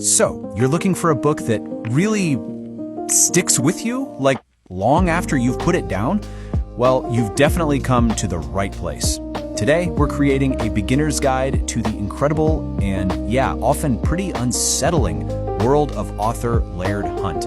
So, you're looking for a book that really sticks with you, like long after you've put it down? Well, you've definitely come to the right place. Today, we're creating a beginner's guide to the incredible and, often pretty unsettling world of author Laird Hunt.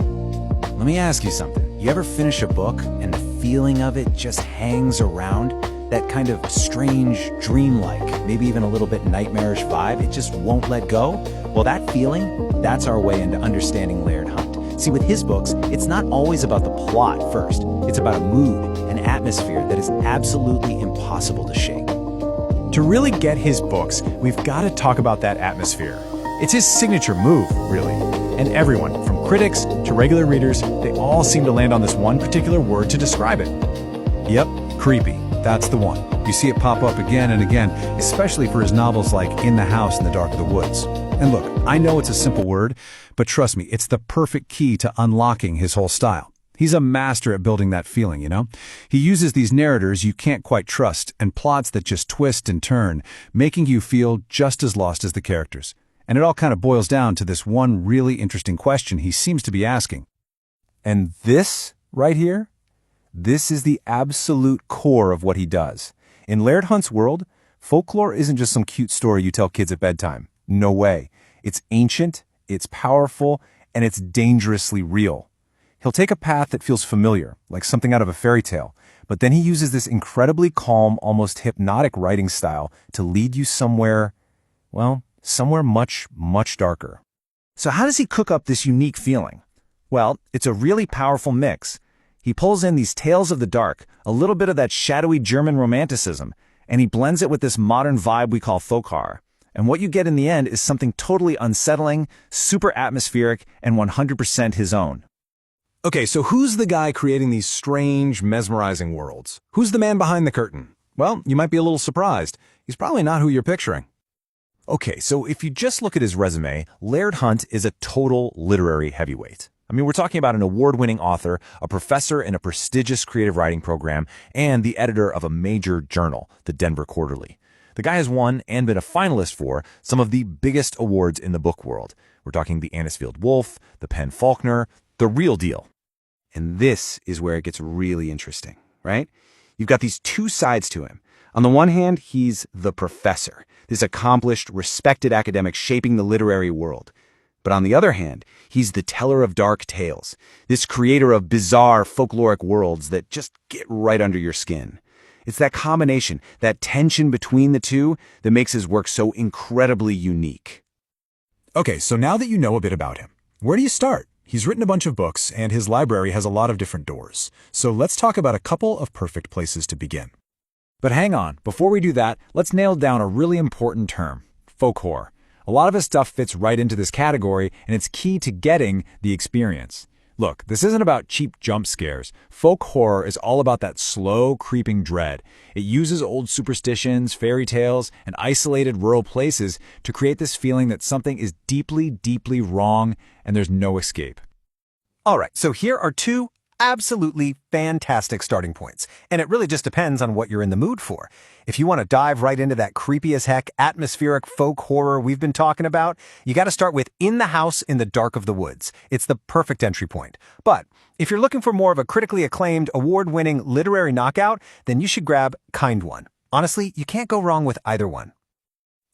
Let me ask you something. You ever finish a book and the feeling of it just hangs around? That kind of strange, dreamlike, maybe even a little bit nightmarish vibe, it just won't let go? Well, that feeling, that's our way into understanding Laird Hunt. See, with his books, it's not always about the plot first. It's about a mood, an atmosphere that is absolutely impossible to shake. To really get his books, we've got to talk about that atmosphere. It's his signature move, really. And everyone, from critics to regular readers, they all seem to land on this one particular word to describe it. Yep, creepy. That's the one. You see it pop up again and again, especially for his novels like In the House in the Dark of the Woods. And look, I know it's a simple word, but trust me, it's the perfect key to unlocking his whole style. He's a master at building that feeling, you know? He uses these narrators you can't quite trust and plots that just twist and turn, making you feel just as lost as the characters. And it all kind of boils down to this one really interesting question he seems to be asking. And this right here? This is the absolute core of what he does. In Laird Hunt's world, folklore isn't just some cute story you tell kids at bedtime. No way. It's ancient, it's powerful, and it's dangerously real. He'll take a path that feels familiar, like something out of a fairy tale, but then he uses this incredibly calm, almost hypnotic writing style to lead you somewhere, well, somewhere much, much darker. So how does he cook up this unique feeling? Well, it's a really powerful mix. He pulls in these tales of the dark, a little bit of that shadowy German romanticism, and he blends it with this modern vibe we call folk horror. And what you get in the end is something totally unsettling, super atmospheric, and 100% his own. Okay, so who's the guy creating these strange, mesmerizing worlds? Who's the man behind the curtain? Well, you might be a little surprised. He's probably not who you're picturing. Okay, so if you just look at his resume, Laird Hunt is a total literary heavyweight. I mean, we're talking about an award-winning author, a professor in a prestigious creative writing program, and the editor of a major journal, the Denver Quarterly. The guy has won and been a finalist for some of the biggest awards in the book world. We're talking the Anisfield Wolf, the Penn Faulkner, the real deal. And this is where it gets really interesting, right? You've got these two sides to him. On the one hand, he's the professor, this accomplished, respected academic shaping the literary world. But on the other hand, he's the teller of dark tales, this creator of bizarre folkloric worlds that just get right under your skin. It's that combination, that tension between the two, that makes his work so incredibly unique. Okay, so now that you know a bit about him, where do you start? He's written a bunch of books, and his library has a lot of different doors. So let's talk about a couple of perfect places to begin. But hang on, before we do that, let's nail down a really important term, folk horror. A lot of his stuff fits right into this category, and it's key to getting the experience. Look, this isn't about cheap jump scares. Folk horror is all about that slow, creeping dread. It uses old superstitions, fairy tales, and isolated rural places to create this feeling that something is deeply, deeply wrong, and there's no escape. All right, so here are two absolutely fantastic starting points, and it really just depends on what you're in the mood for. If you want to dive right into that creepy as heck atmospheric folk horror we've been talking about, you got to start with In the House in the Dark of the Woods. It's the perfect entry point. But if you're looking for more of a critically acclaimed, award-winning literary knockout, then you should grab Kind One. Honestly, you can't go wrong with either one.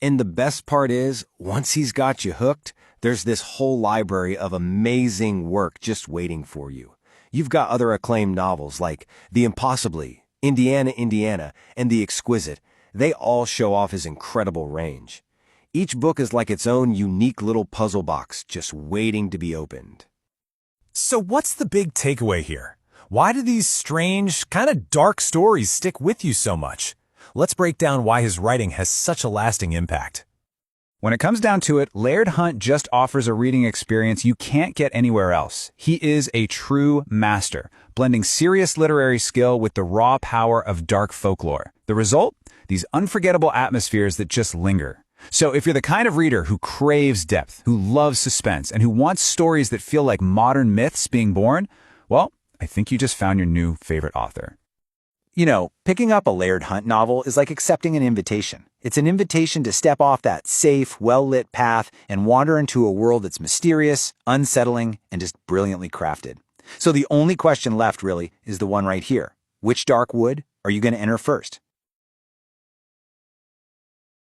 And the best part is, once he's got you hooked, there's this whole library of amazing work just waiting for you. You've got other acclaimed novels like The Impossibly, Indiana, Indiana, and The Exquisite. They all show off his incredible range. Each book is like its own unique little puzzle box just waiting to be opened. So what's the big takeaway here? Why do these strange, kind of dark stories stick with you so much? Let's break down why his writing has such a lasting impact. When it comes down to it, Laird Hunt just offers a reading experience you can't get anywhere else. He is a true master, blending serious literary skill with the raw power of dark folklore. The result? These unforgettable atmospheres that just linger. So if you're the kind of reader who craves depth, who loves suspense, and who wants stories that feel like modern myths being born, well, I think you just found your new favorite author. You know, picking up a Laird Hunt novel is like accepting an invitation. It's an invitation to step off that safe, well-lit path and wander into a world that's mysterious, unsettling, and just brilliantly crafted. So the only question left, really, is the one right here. Which dark wood are you going to enter first?